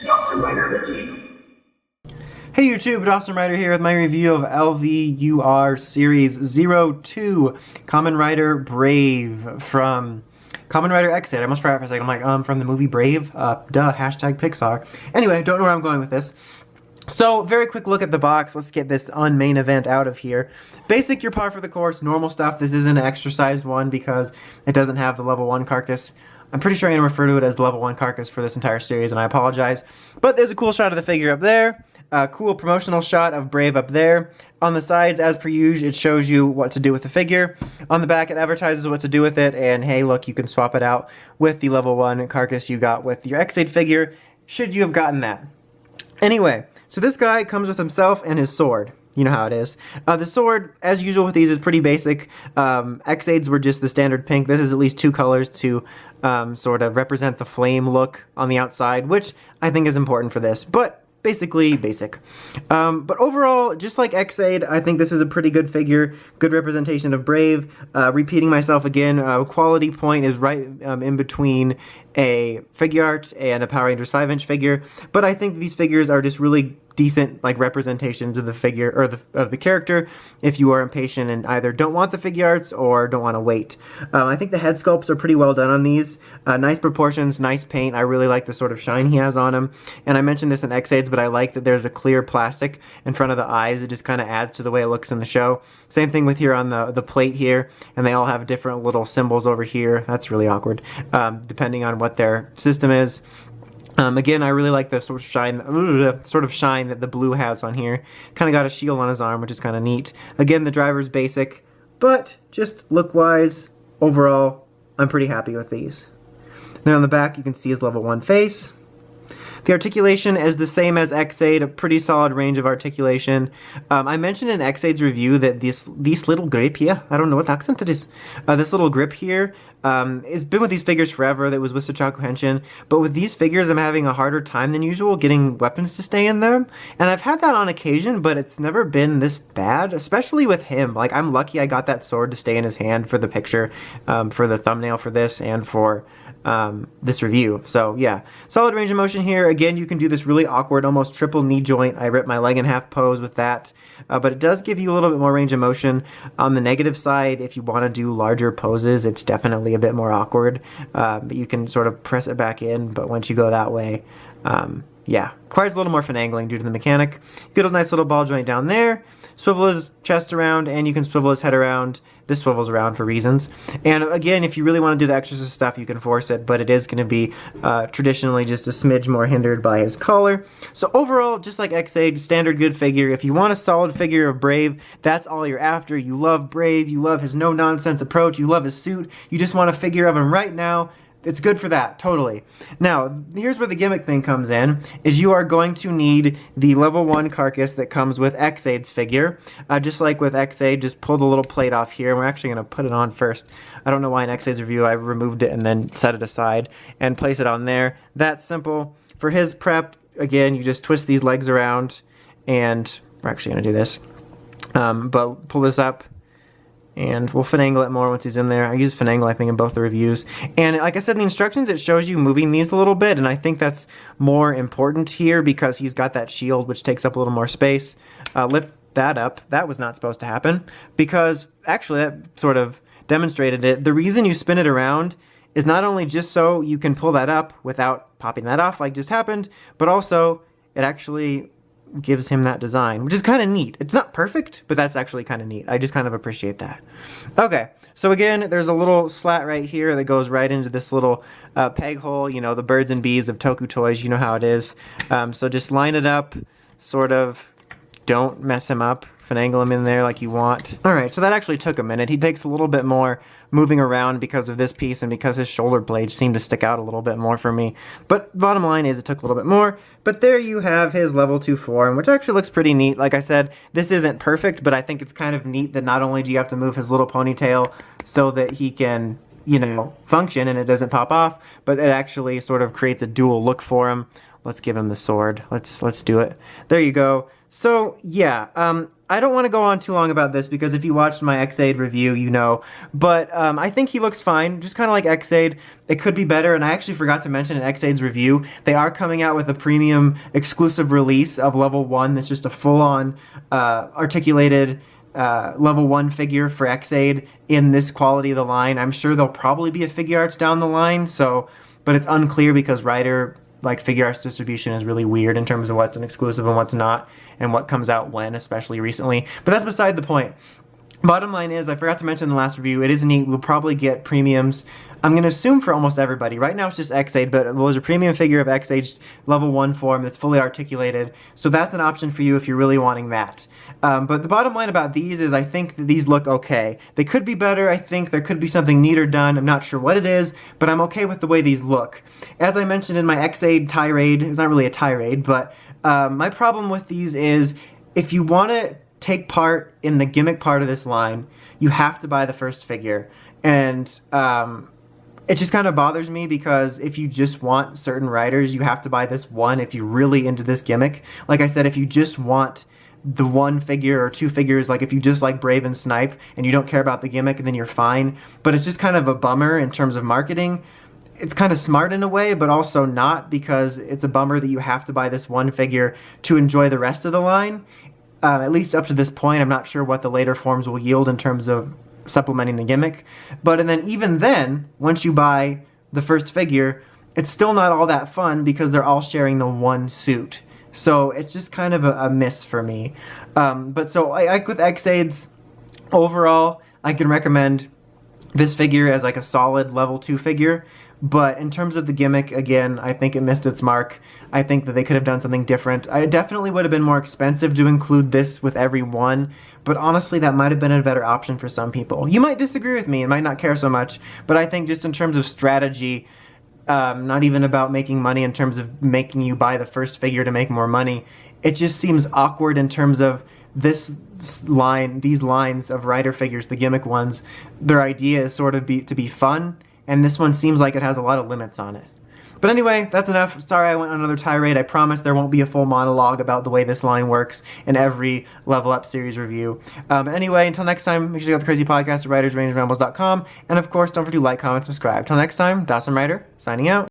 Kamen Rider Brave. Hey YouTube, Kamen Rider here with my review of LVUR Series 02, Kamen Rider Brave from Kamen Rider Exit. I almost forgot for a second. I'm like, from the movie Brave? Duh, hashtag Pixar. Anyway, don't know where I'm going with this. So, very quick look at the box. Let's get this main event out of here. Basic, you're par for the course, normal stuff. This isn't an exercised one because it doesn't have the level 1 carcass. I'm pretty sure I'm going to refer to it as the level 1 carcass for this entire series, and I apologize. But there's a cool shot of the figure up there. A cool promotional shot of Brave up there. On the sides, as per usual, it shows you what to do with the figure. On the back, it advertises what to do with it, and hey, look, you can swap it out with the level 1 carcass you got with your X8 figure, should you have gotten that. Anyway, so this guy comes with himself and his sword. You know how it is. The sword, as usual with these, is pretty basic. X8s were just the standard pink. This is at least 2 colors to sort of represent the flame look on the outside, which I think is important for this, but basically basic. But overall, just like X8, I think this is a pretty good figure, good representation of Brave. Repeating myself again, quality point is right in between a figure art and a Power Rangers 5-inch figure, but I think these figures are just really decent like representations of the figure or of the character if you are impatient and either don't want the figure arts or don't want to wait. I think the head sculpts are pretty well done on these. Nice proportions, nice paint. I really like the sort of shine he has on him. And I mentioned this in X8s, but I like that there's a clear plastic in front of the eyes. It just kind of adds to the way it looks in the show. Same thing with here on the plate here, and they all have different little symbols over here. That's really awkward, depending on what their system is. Again, I really like the sort of shine that the blue has on here. Kind of got a shield on his arm, which is kind of neat. Again, the driver's basic, but just look-wise, overall, I'm pretty happy with these. Then on the back, you can see his level 1 face. The articulation is the same as X8, a pretty solid range of articulation. I mentioned in X8's review that this little grip here, I don't know what accent it is, this little grip here, it's been with these figures forever. That was with Sochaku Henshin, but with these figures I'm having a harder time than usual getting weapons to stay in them, and I've had that on occasion, but it's never been this bad, especially with him. Like, I'm lucky I got that sword to stay in his hand for the picture, for the thumbnail for this, and for this review. So yeah, solid range of motion here. Again, you can do this really awkward, almost triple knee joint. I ripped my leg in half pose with that, but it does give you a little bit more range of motion. On the negative side, if you want to do larger poses, it's definitely a bit more awkward, but you can sort of press it back in, but once you go that way, yeah, requires a little more finagling due to the mechanic. Get a nice little ball joint down there. Swivel his chest around, and you can swivel his head around. This swivels around for reasons. And again, if you really want to do the exorcist stuff, you can force it, but it is going to be traditionally just a smidge more hindered by his collar. So overall, just like X8, standard good figure. If you want a solid figure of Brave, that's all you're after. You love Brave, you love his no-nonsense approach, you love his suit, you just want a figure of him right now. It's good for that, totally. Now, here's where the gimmick thing comes in, is you are going to need the level 1 carcass that comes with X8's figure. Just like with X8, just pull the little plate off here. We're actually going to put it on first. I don't know why in X8's review I removed it and then set it aside and place it on there. That's simple. For his prep, again, you just twist these legs around, and we're actually going to do this. But pull this up, and we'll finagle it more once he's in there. I use finagle, I think, in both the reviews. And like I said in the instructions, it shows you moving these a little bit, and I think that's more important here because he's got that shield, which takes up a little more space. Lift that up. That was not supposed to happen because actually that sort of demonstrated it. The reason you spin it around is not only just so you can pull that up without popping that off like just happened, but also it actually gives him that design, which is kind of neat. It's not perfect, but that's actually kind of neat. I just kind of appreciate that. Okay, so again, there's a little slat right here that goes right into this little peg hole, you know, the birds and bees of Toku toys, you know how it is. So just line it up, sort of, don't mess him up, finagle him in there like you want. Alright, so that actually took a minute. He takes a little bit more moving around because of this piece and because his shoulder blades seem to stick out a little bit more for me. But bottom line is it took a little bit more. But there you have his level 2 form, which actually looks pretty neat. Like I said, this isn't perfect, but I think it's kind of neat that not only do you have to move his little ponytail so that he can, you know, function and it doesn't pop off, but it actually sort of creates a dual look for him. Let's give him the sword. Let's do it. There you go. So yeah, I don't want to go on too long about this because if you watched my X-Aid review, you know. But I think he looks fine, just kind of like X-Aid. It could be better, and I actually forgot to mention in X-Aid's review, they are coming out with a premium exclusive release of level 1 that's just a full-on articulated level 1 figure for X-Aid in this quality of the line. I'm sure there'll probably be a figure arts down the line, but it's unclear because Rider figure arts distribution is really weird in terms of what's an exclusive and what's not, and what comes out when, especially recently. But that's beside the point. Bottom line is, I forgot to mention in the last review, it is neat. We'll probably get premiums. I'm going to assume for almost everybody. Right now it's just X-Aid, but there's a premium figure of X-Aid's level 1 form that's fully articulated. So that's an option for you if you're really wanting that. But the bottom line about these is I think that these look okay. They could be better. I think there could be something neater done. I'm not sure what it is, but I'm okay with the way these look. As I mentioned in my X-Aid tirade, it's not really a tirade, but my problem with these is if you want to take part in the gimmick part of this line, you have to buy the first figure. And it just kind of bothers me because if you just want certain riders, you have to buy this one if you're really into this gimmick. Like I said, if you just want the one figure or two figures, like if you just like Brave and Snipe and you don't care about the gimmick, and then you're fine. But it's just kind of a bummer in terms of marketing. It's kind of smart in a way, but also not, because it's a bummer that you have to buy this one figure to enjoy the rest of the line. At least up to this point, I'm not sure what the later forms will yield in terms of supplementing the gimmick. But and then even then, once you buy the first figure, it's still not all that fun because they're all sharing the one suit. So it's just kind of a miss for me. But so I with X-Aids, overall, I can recommend this figure as like a solid level 2 figure. But in terms of the gimmick, again, I think it missed its mark. I think that they could have done something different. I definitely would have been more expensive to include this with every one, but honestly, that might have been a better option for some people. You might disagree with me and might not care so much, but I think just in terms of strategy, not even about making money in terms of making you buy the first figure to make more money, it just seems awkward in terms of these lines of rider figures, the gimmick ones. Their idea is sort of to be fun, and this one seems like it has a lot of limits on it. But anyway, that's enough. Sorry I went on another tirade. I promise there won't be a full monologue about the way this line works in every Level Up series review. Anyway, until next time, make sure you got the crazy podcast at writersrangerambles.com. And of course, don't forget to like, comment, subscribe. Till next time, Dawson Rider, signing out.